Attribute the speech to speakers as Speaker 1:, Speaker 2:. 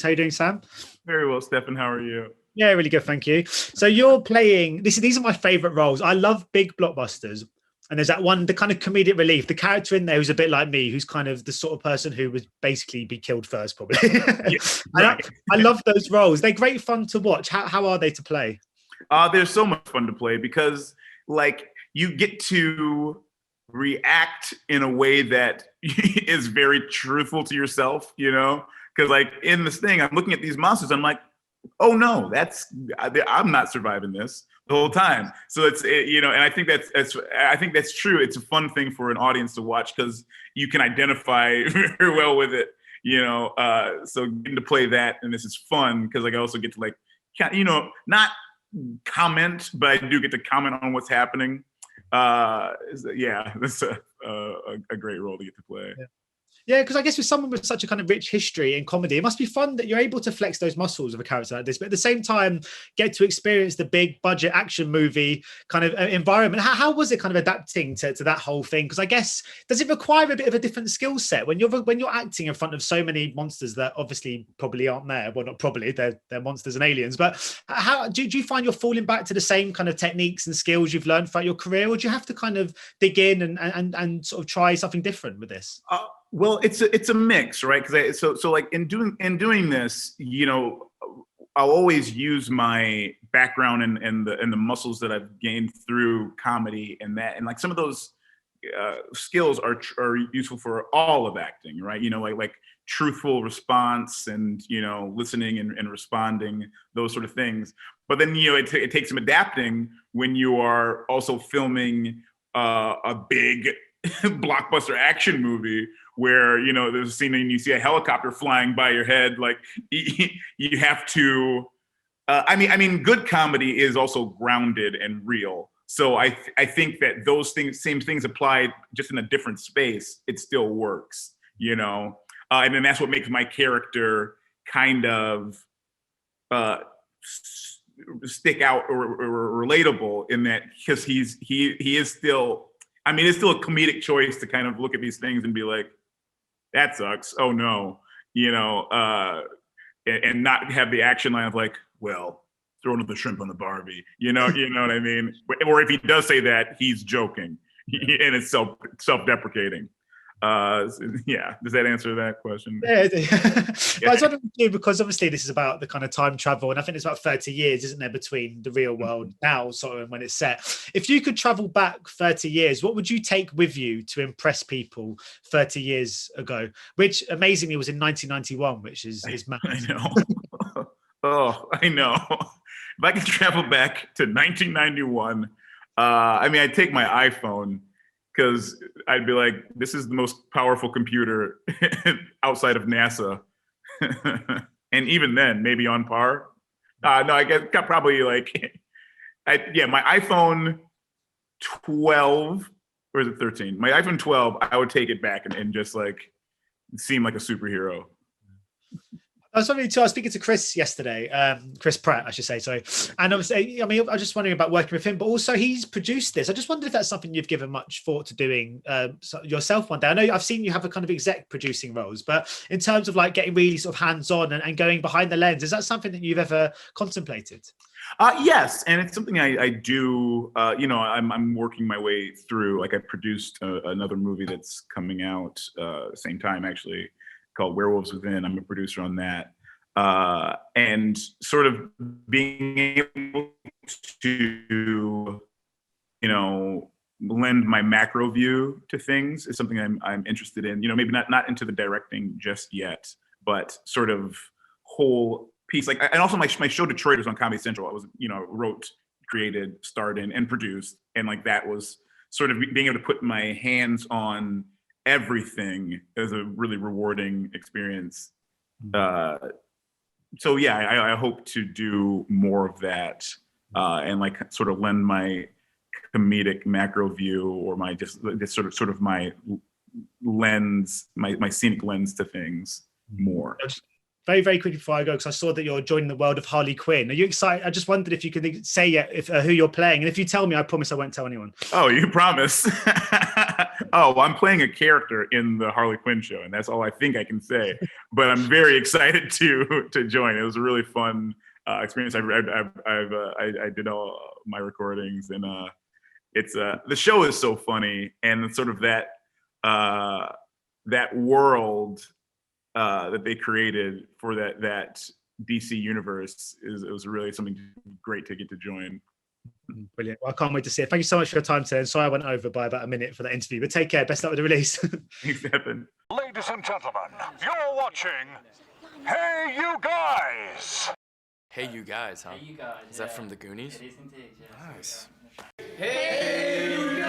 Speaker 1: How you doing, Sam?
Speaker 2: Very well, Stefan. How are you?
Speaker 1: Yeah, really good, thank you. So you're playing these are my favorite roles. I love big blockbusters. And there's that one, the kind of comedic relief, the character in there who's a bit like me, who's kind of the sort of person who would basically be killed first, probably.
Speaker 2: Yeah, right.
Speaker 1: I love those roles. They're great fun to watch. How are they to play?
Speaker 2: They're so much fun to play because, like, you get to react in a way that is very truthful to yourself, you know? Because, like, in this thing, I'm looking at these monsters, I'm like, oh no, I'm not surviving this the whole time. So and I think that's true. It's a fun thing for an audience to watch because you can identify very well with it, you know. So getting to play that, and this is fun because I also get to, like, not comment, but I do get to comment on what's happening. That's a great role to get to play.
Speaker 1: Yeah, because I guess with someone with such a kind of rich history in comedy, it must be fun that you're able to flex those muscles of a character like this, but at the same time, get to experience the big budget action movie kind of environment. How was it kind of adapting to that whole thing? Because I guess, does it require a bit of a different skill set when you're acting in front of so many monsters that obviously probably aren't there? Well, not probably, they're monsters and aliens, but how do you find you're falling back to the same kind of techniques and skills you've learned throughout your career, or do you have to kind of dig in and sort of try something different with this?
Speaker 2: Well, it's a mix, right? Because so like in doing this, you know, I'll always use my background and the muscles that I've gained through comedy and like some of those skills are useful for all of acting, right? You know, like truthful response and, you know, listening and responding, those sort of things. But then, you know, it takes some adapting when you are also filming a big blockbuster action movie where, you know, there's a scene and you see a helicopter flying by your head. Like, you have to, I mean, good comedy is also grounded and real. So I think that those same things applied just in a different space, it still works, you know? And then that's what makes my character kind of stick out or relatable in that, because he is still, I mean, it's still a comedic choice to kind of look at these things and be like, that sucks. Oh no, you know, and not have the action line of like, well, throw another shrimp on the Barbie, you know what I mean? Or if he does say that, he's joking, and it's self-deprecating. Yeah, does that answer that question?
Speaker 1: Yeah. I was wondering too, because obviously this is about the kind of time travel, and I think it's about 30 years, isn't there, between the real world now, sort of, when it's set. If you could travel back 30 years, what would you take with you to impress people 30 years ago? Which amazingly was in 1991, which is mad.
Speaker 2: I know. Oh, I know. If I could travel back to 1991, I mean, I'd take my iPhone, because I'd be like, this is the most powerful computer outside of NASA. And even then, maybe on par. No, I guess probably like, my iPhone 12, or is it 13? My iPhone 12, I would take it back and just like seem like a superhero.
Speaker 1: I was speaking to Chris yesterday, Chris Pratt, I should say, sorry. And obviously, I mean, I was just wondering about working with him, but also he's produced this. I just wondered if that's something you've given much thought to doing yourself one day. I know I've seen you have a kind of exec producing roles, but in terms of like getting really sort of hands-on and going behind the lens, is that something that you've ever contemplated?
Speaker 2: Yes, and it's something I do. You know, I'm working my way through. Like, I produced another movie that's coming out same time, actually, called Werewolves Within. I'm a producer on that. And sort of being able to, you know, lend my macro view to things is something I'm interested in. You know, maybe not into the directing just yet, but sort of whole piece. Like, and also my show Detroit was on Comedy Central. I was, you know, wrote, created, starred in, and produced. And like, that was sort of being able to put my hands on everything is a really rewarding experience. So yeah, I hope to do more of that, and like sort of lend my comedic macro view, or my just sort of my lens, my scenic lens to things more.
Speaker 1: very, very quickly before I go, because I saw that you're joining the world of Harley Quinn. Are you excited? I just wondered if you could say who you're playing. And if you tell me, I promise I won't tell anyone.
Speaker 2: Oh, you promise? Oh, well, I'm playing a character in the Harley Quinn show, and that's all I think I can say. But I'm very excited to join. It was a really fun experience. I did all my recordings, and it's the show is so funny, and sort of that world that they created for that DC universe it was really something great to get to join.
Speaker 1: Brilliant. Well, I can't wait to see it. Thank you so much for your time today. And sorry I went over by about a minute for that interview, but take care. Best luck with the release.
Speaker 2: Thanks, Evan.
Speaker 3: Ladies and gentlemen, you're watching Hey You Guys!
Speaker 4: Hey You Guys, huh?
Speaker 5: Hey, you guys.
Speaker 4: Is that from the Goonies?
Speaker 5: It is indeed, yes.
Speaker 4: Nice.
Speaker 5: Hey, you